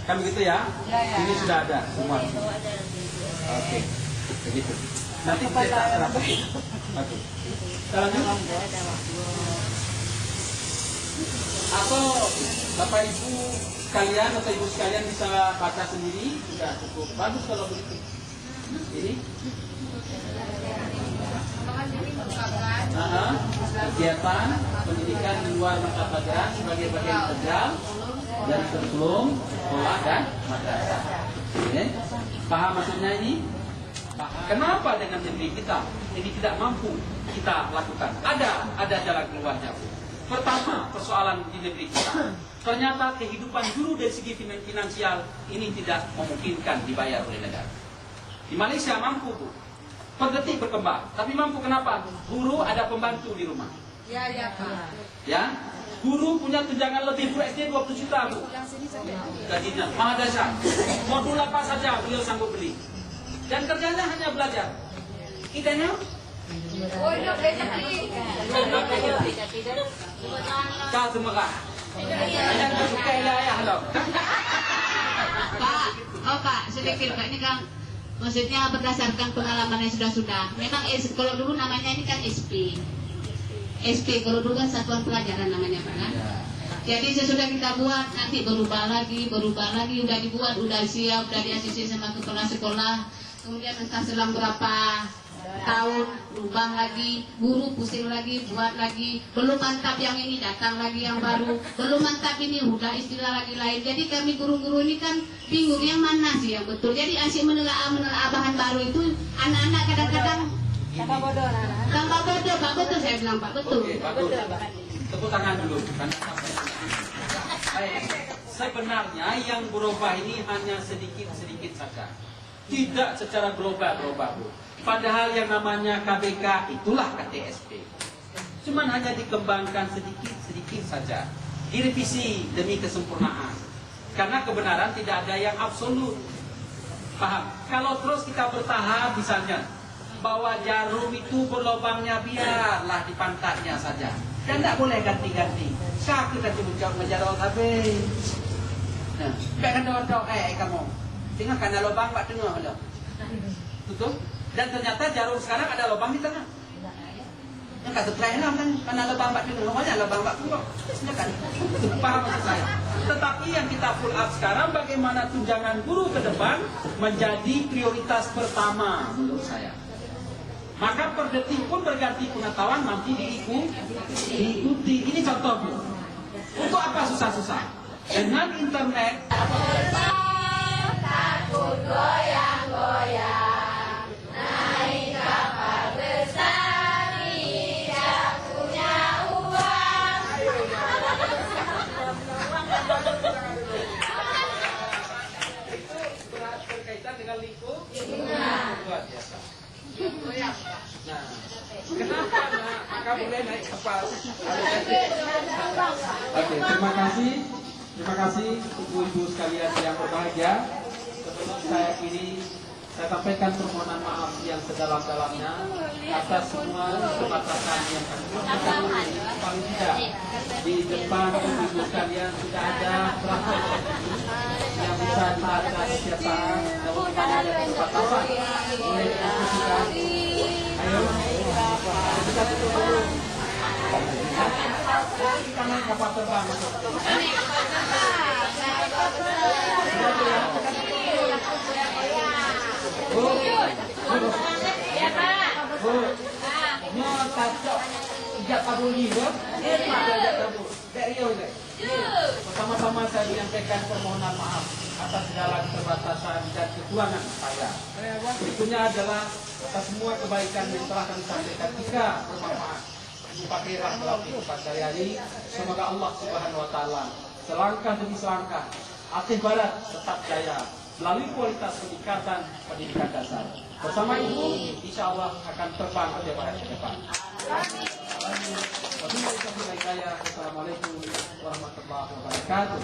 Kan begitu ya? Ya. Ini sudah ada semua. Oke, begitu. Nanti kita serahkan. Oke. Sekarang atau Bapak Ibu sekalian atau Ibu sekalian bisa baca sendiri, sudah cukup bagus kalau begitu. Ini kegiatan pendidikan di luar mata pelajaran sebagai bagian integral dari kurikulum sekolah dan madrasah. Oke? Paham maksudnya ini? Kenapa dengan negeri kita ini tidak mampu kita lakukan? Ada jalan keluarnya. Pertama, persoalan di negeri kita, ternyata kehidupan guru dari segi finansial ini tidak memungkinkan dibayar oleh negara. Di Malaysia mampu, Bu. Per detik berkembang, tapi mampu kenapa? Guru ada pembantu di rumah. Ya, Pak. Ya, guru punya tunjangan lebih, Bu, SD 20 juta, Bu. Gajinya, mahadasar. Modul apa saja beliau sanggup beli. Dan kerjanya hanya belajar. Kitanya? Oh, ini Kau semerah. Yang suka ayah loh. Pak, sedikit Pak, ini kan maksudnya berdasarkan pengalaman yang sudah. Memang kalau dulu namanya ini kan SP. SP kalau dulu kan satuan pelajaran namanya Pak kan. Jadi sesudah kita buat nanti berubah lagi, udah dibuat, udah siap, udah di-ACC sama kepala sekolah. Kemudian entah selang berapa tahun lubang lagi, guru pusing lagi, buat lagi, belum mantap yang ini datang lagi yang baru, belum mantap ini udah istilah lagi lain. Jadi kami guru-guru ini kan bingung yang mana sih yang betul. Jadi asyik menelaah bahan baru itu anak-anak kadang-kadang tambah bodoh, tambah bodoh, Pak, betul saya bilang Pak, betul. Oke, bagus. Tepuk tangan dulu. Sebenarnya yang berubah ini hanya sedikit-sedikit saja. Tidak secara global berubah, Bu. Padahal yang namanya KBK itulah KTSP. Cuman hanya dikembangkan sedikit-sedikit saja. Direvisi demi kesempurnaan. Karena kebenaran tidak ada yang absolut. Paham? Kalau terus kita bertahap misalnya bahwa jarum itu berlubangnya biarlah di pantatnya saja. Dan tidak boleh ganti-ganti. Siapa kita buka menjarol habis. Nah, baikkan doa kamu. Tengah karena lubang Pak tengah ada. Tutup. Dan ternyata jarum sekarang ada lubang di tengah. Yang kata terakhir kan karena lubang Pak tengah, namanya lubang Pak keluar. Silakan. Paham maksud saya. Tetapi yang kita pull up sekarang bagaimana tunjangan guru ke depan menjadi prioritas pertama menurut saya. Maka per detik pun berganti pengetahuan nanti diikuti. Ini contoh, Bu. Untuk apa susah-susah? Dengan internet takut goyang-goyang, naik kapal besar, tidak punya uang. itu berkaitan dengan lingkup luar biasa. Nah, kenapa maka boleh naik kapal? Oke, terima kasih ibu-ibu sekalian yang berbahagia. Sebelum saya akhiri, saya sampaikan permohonan maaf yang sedalam-dalamnya atas semua keterbatasan yang kami lakukan. Paling tidak di depan ibu-ibu sekalian sudah ada berapa yang bisa baca setiap saat dan bagaimana ada keterbatasan. Boleh diskusikan. Ayo, kita tutup dulu. Kita naik kapal terbang. Bu, Ya, Pak. Bu, mau tajok ijab kabul ni, Bu? Ijab kabul. Dari Rio, Pertama-tama saya menyampaikan permohonan maaf atas segala keterbatasan dan kekurangan saya. Berikutnya adalah atas semua kebaikan yang telah kami sampaikan jika bermanfaat. Pakailah dalam kehidupan sehari-hari. Semoga Allah Subhanahu Wa Taala selangkah demi selangkah, Aceh Barat tetap jaya melalui kualitas pendidikan dasar. Bersama Ibu, insya Allah akan terbang Aceh Barat ke depan. Wassalamualaikum warahmatullahi wabarakatuh.